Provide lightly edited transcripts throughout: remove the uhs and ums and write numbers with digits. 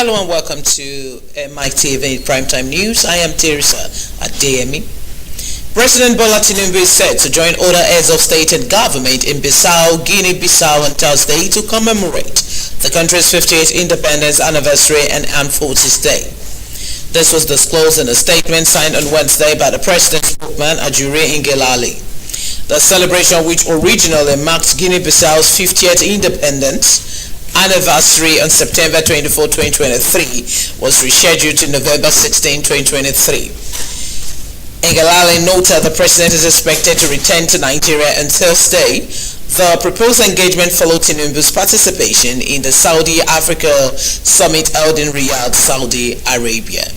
Hello and welcome to Mitv Primetime News. I am Teresa Adeyemi. President Bola Tinubu is set to join other heads of state and government in Bissau, Guinea-Bissau on Thursday to commemorate the country's 58th independence anniversary and Armed Forces Day. This was disclosed in a statement signed on Wednesday by the president's spokesman Ajuri Ngelale. The celebration, which originally marked Guinea-Bissau's 50th independence anniversary on September 24, 2023, was rescheduled to November 16, 2023. Ngelale noted the president is expected to return to Nigeria on Thursday. The proposed engagement followed Tinubu's participation in the Saudi Africa Summit held in Riyadh, Saudi Arabia.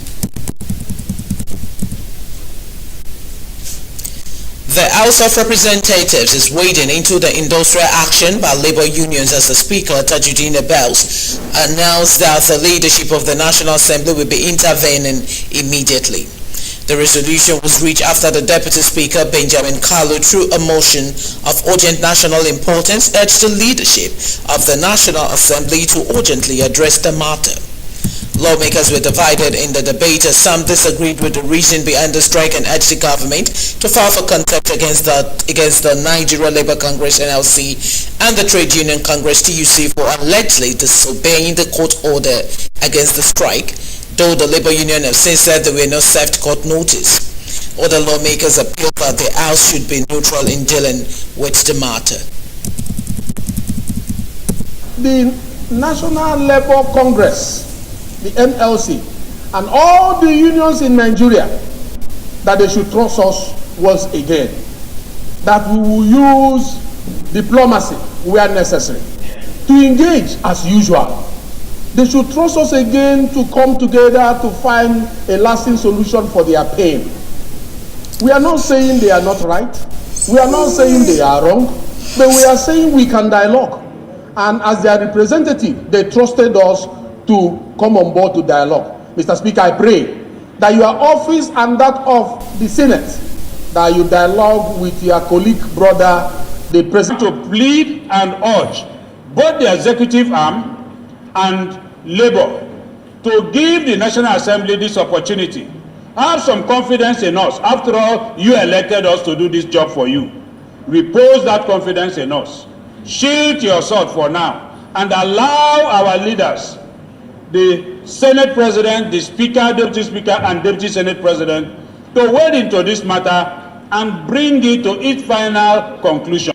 The House of Representatives is wading into the industrial action by labor unions as the Speaker, Tajuddin Abbas, announced that the leadership of the National Assembly will be intervening immediately. The resolution was reached after the Deputy Speaker, Benjamin Kalu, through a motion of urgent national importance, urged the leadership of the National Assembly to urgently address the matter. Lawmakers were divided in the debate as some disagreed with the reason behind the strike and urged the government to file for contempt against the Nigeria Labour Congress NLC and the Trade Union Congress TUC for allegedly disobeying the court order against the strike, though the Labour Union have since said they were not served court notice. Other lawmakers appealed that the House should be neutral in dealing with the matter. The National Labour Congress, the NLC, and all the unions in Nigeria, that they should trust us once again, that we will use diplomacy where necessary to engage as usual. They should trust us again to come together to find a lasting solution for their pain. We are not saying they are not right. We are not saying they are wrong. But we are saying we can dialogue. And as their representative, they trusted us to come on board to dialogue. Mr. Speaker, I pray that your office and that of the Senate, that you dialogue with your colleague, brother, the President, to plead and urge both the executive arm and Labour to give the National Assembly this opportunity. Have some confidence in us. After all, you elected us to do this job for you. Repose that confidence in us. Shield your sword for now and allow our leaders, the Senate President, the Speaker, Deputy Speaker, and Deputy Senate President, to wade into this matter and bring it to its final conclusion.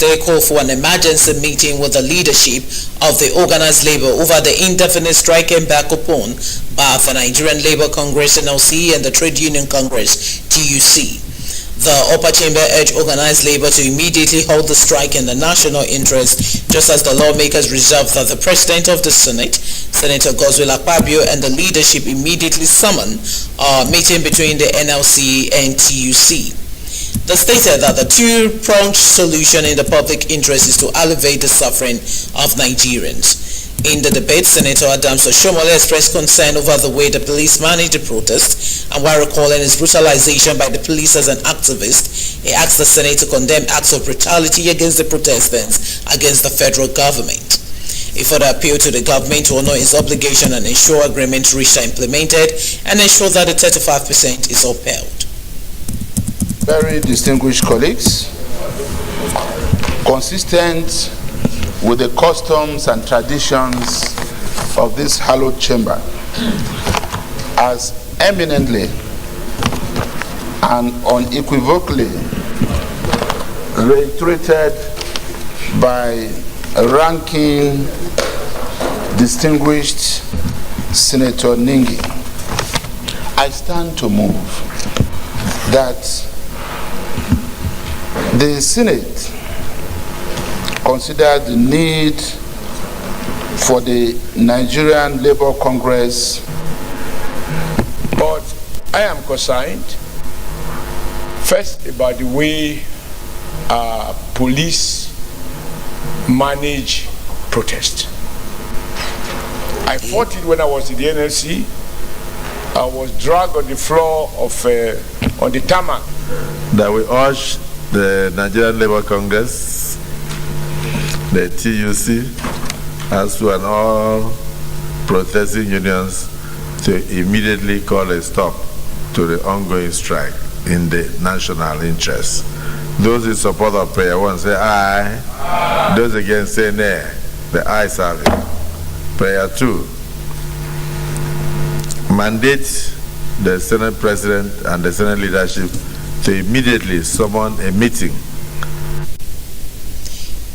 They call for an emergency meeting with the leadership of the organized labor over the indefinite strike embarked upon by the Nigerian Labour Congress NLC and the Trade Union Congress TUC. The upper chamber urged organized labor to immediately halt the strike in the national interest, just as the lawmakers resolved that the President of the Senate, Senator Godswill Akpabio, and the leadership immediately summon a meeting between the NLC and TUC. They stated that the two-pronged solution in the public interest is to alleviate the suffering of Nigerians. In the debate, Senator Adams Oshomole expressed concern over the way the police managed the protest, and while recalling his brutalization by the police as an activist, he asked the Senate to condemn acts of brutality against the protesters against the federal government. He further appealed to the government to honor its obligation and ensure agreements reached are implemented and ensure that the 35% is upheld. Very distinguished colleagues, consistent with the customs and traditions of this hallowed chamber, as eminently and unequivocally reiterated by ranking distinguished Senator Ningi, I stand to move that the Senate considered the need for the Nigerian Labour Congress, but I am concerned first about the way police manage protest. I fought it when I was in the NLC, I was dragged on the floor of on the tarmac. That we urge the Nigerian Labour Congress, the TUC, as well and all protesting unions to immediately call a stop to the ongoing strike in the national interest. Those in support of prayer one say aye. Aye. Those against say nay. The ayes have it. Prayer 2. Mandate the Senate President and the Senate leadership to immediately summon a meeting.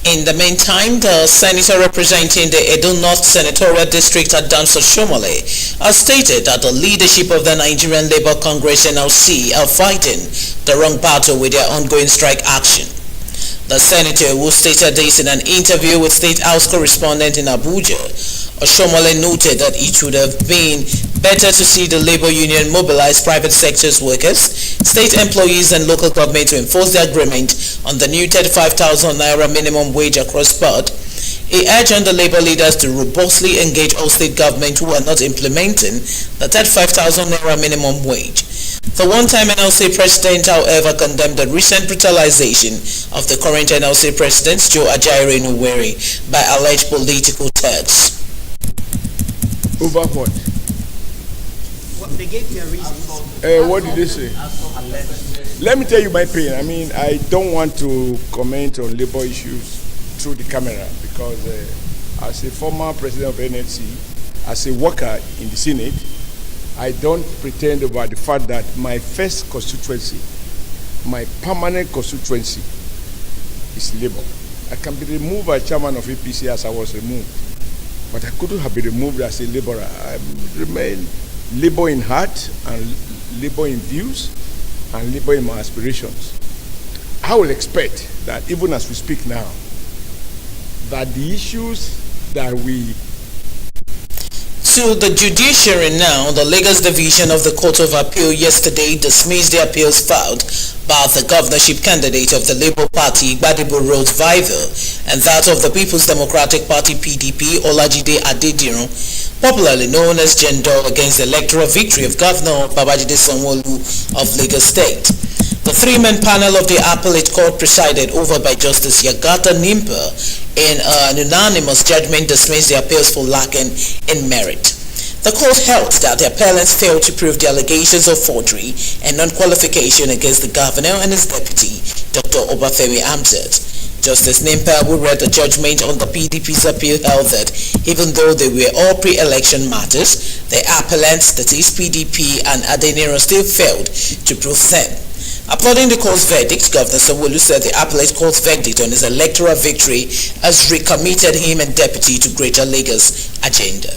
In the meantime, the senator representing the Edo North Senatorial District, Adams Oshomole, has stated that the leadership of the Nigerian Labour Congress NLC are fighting the wrong battle with their ongoing strike action. The senator, who stated this in an interview with State House correspondent in Abuja, Oshomole noted that it would have been better to see the labor union mobilize private sector's workers, state employees and local government to enforce the agreement on the new 35,000 naira minimum wage across board. He urged on the labor leaders to robustly engage all state governments who are not implementing the 35,000 naira minimum wage. The one-time NLC president, however, condemned the recent brutalization of the current NLC president, Joe Ajaero Nuweri, by alleged political thugs. Over what? They gave you a reason. What did they say? Let me tell you my pain. I mean, I don't want to comment on labor issues through the camera because as a former president of NLC, as a worker in the Senate, I don't pretend about the fact that my first constituency, my permanent constituency, is labor. I can be removed as chairman of APC as I was removed, but I couldn't have been removed as a laborer. I remain labor in heart and labor in views and labor in my aspirations. I will expect that even as we speak now, that the issues that we... To the judiciary now, the Lagos Division of the Court of Appeal yesterday dismissed the appeals filed by the governorship candidate of the Labour Party, Gbadebo Road Vival, and that of the People's Democratic Party, PDP, Olajide Adediran, popularly known as Jendol, against the electoral victory of Governor Babajide Sanwo-Olu of Lagos State. The three-man panel of the appellate court, presided over by Justice Yagata Nimpa, in an unanimous judgment dismissed the appeals for lacking in merit. The court held that the appellants failed to prove the allegations of forgery and non-qualification against the governor and his deputy, Dr. Obafemi Hamzat. Justice Nimpa, who read the judgment on the PDP's appeal, held that even though they were all pre-election matters, the appellants, that is PDP and Adeniran, still failed to prove them. Upholding the court's verdict, Governor Sanwo-Olu said the appellate court's verdict on his electoral victory has recommitted him and deputy to Greater Lagos agenda.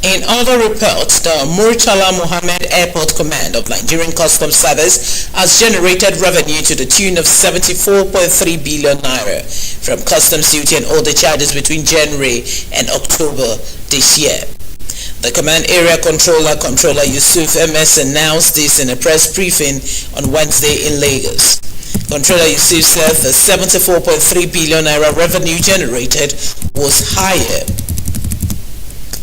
In other reports, the Murtala Mohammed Airport Command of Nigerian Customs Service has generated revenue to the tune of 74.3 billion naira from customs duty and other charges between January and October this year. The Command Area Controller Yusuf MS announced this in a press briefing on Wednesday in Lagos. Controller Yusuf said the 74.3 billion naira revenue generated was higher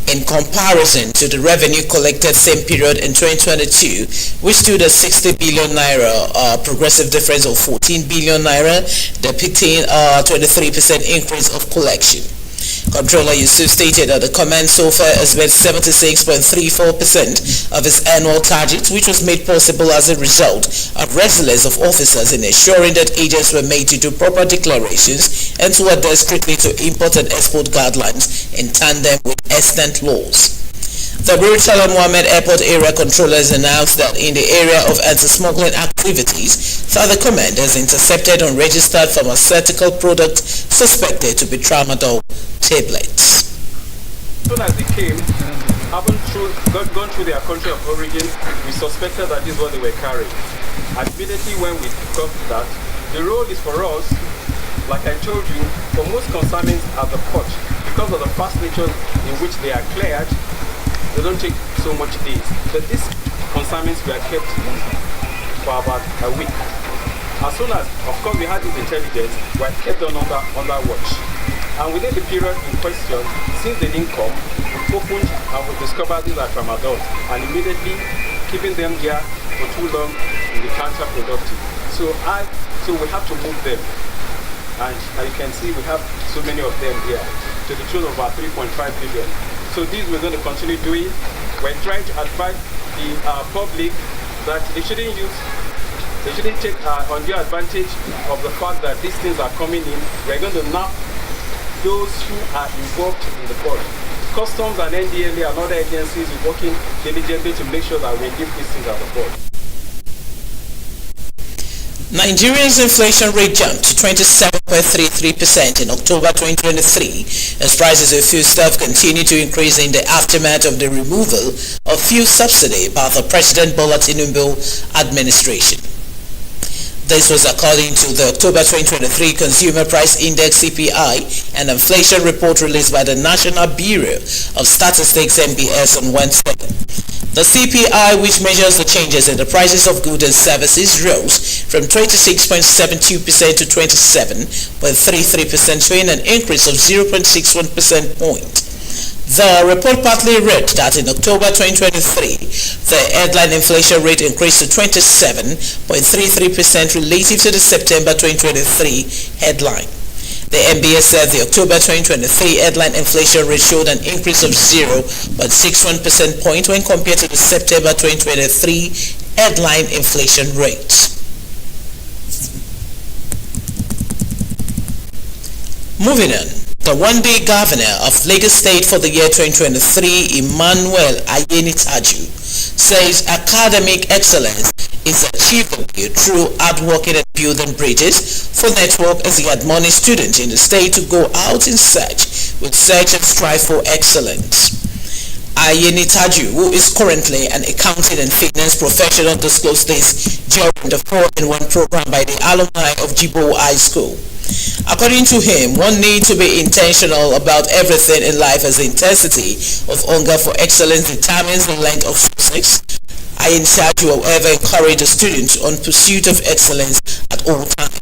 in comparison to the revenue collected same period in 2022, which stood at 60 billion naira, a progressive difference of 14 billion naira, depicting a 23% increase of collection. Comptroller Yusuf stated that the command so far has met 76.34% of its annual target, which was made possible as a result of resilience of officers in ensuring that agents were made to do proper declarations and to adhere strictly to import and export guidelines in tandem with extant laws. The Burj-Al Mohammed Airport Area Controllers announced that in the area of anti-smuggling activities, the command has intercepted unregistered pharmaceutical products suspected to be tramadol tablets. As soon as they came, gone through their country of origin, we suspected that this is what they were carrying. And immediately when we got that, the role is for us, like I told you, for most consignments at the port, because of the fast nature in which they are cleared, they don't take so much days. But these consignments were kept for about a week. As soon as, of course, we had this intelligence, we had kept them under watch. And within the period in question, since they didn't come, we opened and we discovered these are tramadol. And immediately, keeping them here for too long will be counterproductive. So we have to move them. And as you can see, we have so many of them here, to the tune of about 3.5 billion. So this we're going to continue doing. We're trying to advise the public that they shouldn't take undue advantage of the fact that these things are coming in. We're going to nab those who are involved in the port. Customs and NDLA and other agencies are working diligently to make sure that we leave these things at the port. Nigeria's inflation rate jumped to 27.33% in October 2023 as prices of foodstuff continue to increase in the aftermath of the removal of fuel subsidy by the President Bola Tinubu administration. This was according to the October 2023 Consumer Price Index CPI and inflation report released by the National Bureau of Statistics NBS on Wednesday. The CPI, which measures the changes in the prices of goods and services, rose from 26.72% to 27.33%, showing an increase of 0.61 percentage point. The report partly read that in October 2023, the headline inflation rate increased to 27.33% relative to the September 2023 headline. The NBS said the October 2023 headline inflation rate showed an increase of 0.61 percentage point when compared to the September 2023 headline inflation rate. Moving on. The one-day governor of Lagos State for the year 2023, Emmanuel Ayenitaju, says academic excellence is achievable through hard working and building bridges for network as he admonished students in the state to go out in search and strive for excellence. Ayenitaju, who is currently an accounting and finance professional, disclosed this during the 4-in-1 program by the alumni of Jibo High School. According to him, one needs to be intentional about everything in life as the intensity of hunger for excellence determines the length of success. Ayenitaju, however, encouraged the students on pursuit of excellence at all times.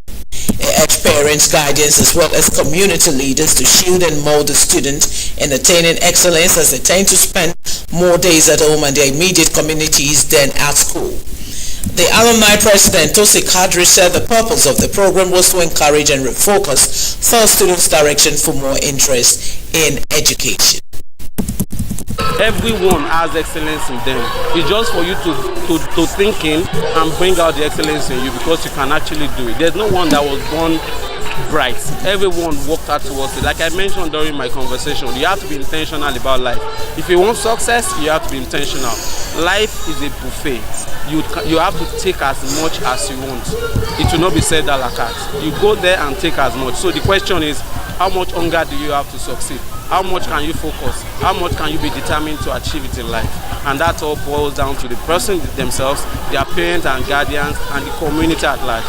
He urged parents, guardians, as well as community leaders to shield and mold the students in attaining excellence as they tend to spend more days at home and their immediate communities than at school. The alumni president, Tosi Kadri, said the purpose of the program was to encourage and refocus for students' direction for more interest in education. Everyone has excellence in them. It's just for you to think in and bring out the excellence in you because you can actually do it. There's no one that was born bright. Everyone worked hard towards it. Like I mentioned during my conversation, you have to be intentional about life. If you want success, you have to be intentional. Life is a buffet. You have to take as much as you want. It will not be said a la carte. You go there and take as much. So the question is, how much hunger do you have to succeed? How much can you focus? How much can you be determined to achieve it in life? And that all boils down to the person themselves, their parents and guardians, and the community at large.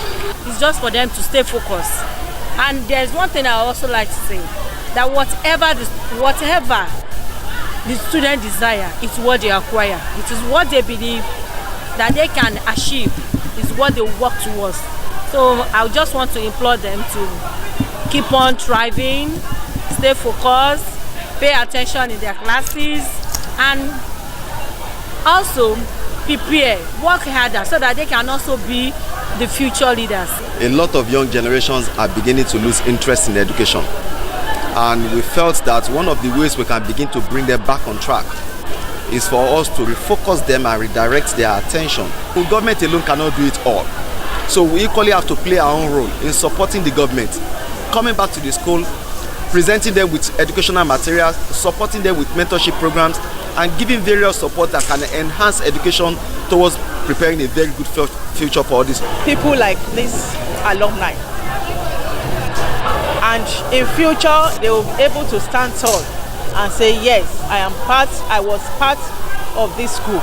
It's just for them to stay focused. And there's one thing I also like to say, that whatever the student desire, it's what they acquire. It is what they believe that they can achieve, is what they work towards. So I just want to implore them to keep on thriving, stay focused, pay attention in their classes, and also prepare, work harder so that they can also be the future leaders. A lot of young generations are beginning to lose interest in education. And we felt that one of the ways we can begin to bring them back on track is for us to refocus them and redirect their attention. The government alone cannot do it all. So we equally have to play our own role in supporting the government, coming back to the school, presenting them with educational materials, supporting them with mentorship programs, and giving various support that can enhance education towards preparing a very good future for all these people like this alumni. And in future, they will be able to stand tall and say, yes, I was part of this school.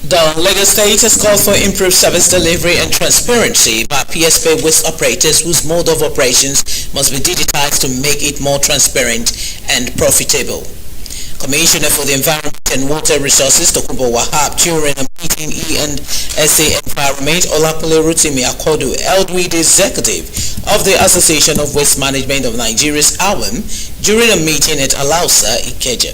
The Lagos State has called for improved service delivery and transparency by PSP waste operators whose mode of operations must be digitized to make it more transparent and profitable. Commissioner for the Environment and Water Resources, Tokunbo Wahab, during a meeting E&SA Environment, Olapale Rotimi Akodo, held with the executive of the Association of Waste Management of Nigeria's AWM during a meeting at Alausa, Ikeja.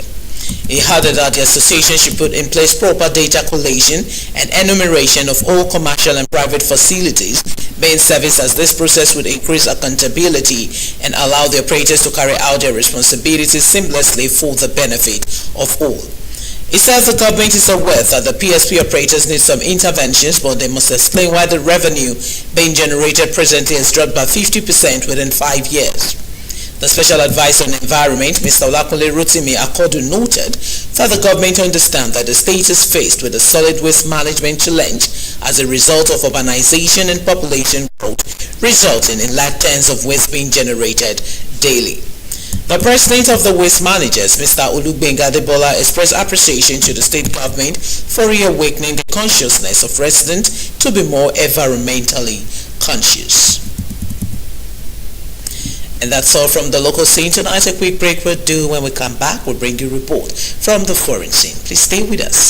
He added that the association should put in place proper data collation and enumeration of all commercial and private facilities being serviced, as this process would increase accountability and allow the operators to carry out their responsibilities seamlessly for the benefit of all. He says the government is aware that the PSP operators need some interventions, but they must explain why the revenue being generated presently has dropped by 50% within 5 years. The Special Advisor on Environment, Mr. Olapale Rotimi Akodu, noted that the government understands that the state is faced with a solid waste management challenge as a result of urbanization and population growth, resulting in large tons of waste being generated daily. The President of the Waste Managers, Mr. Olugbenga Adebola, expressed appreciation to the state government for reawakening the consciousness of residents to be more environmentally conscious. And that's all from the local scene tonight. A quick break will do. When we come back, we'll bring you a report from the foreign scene. Please stay with us.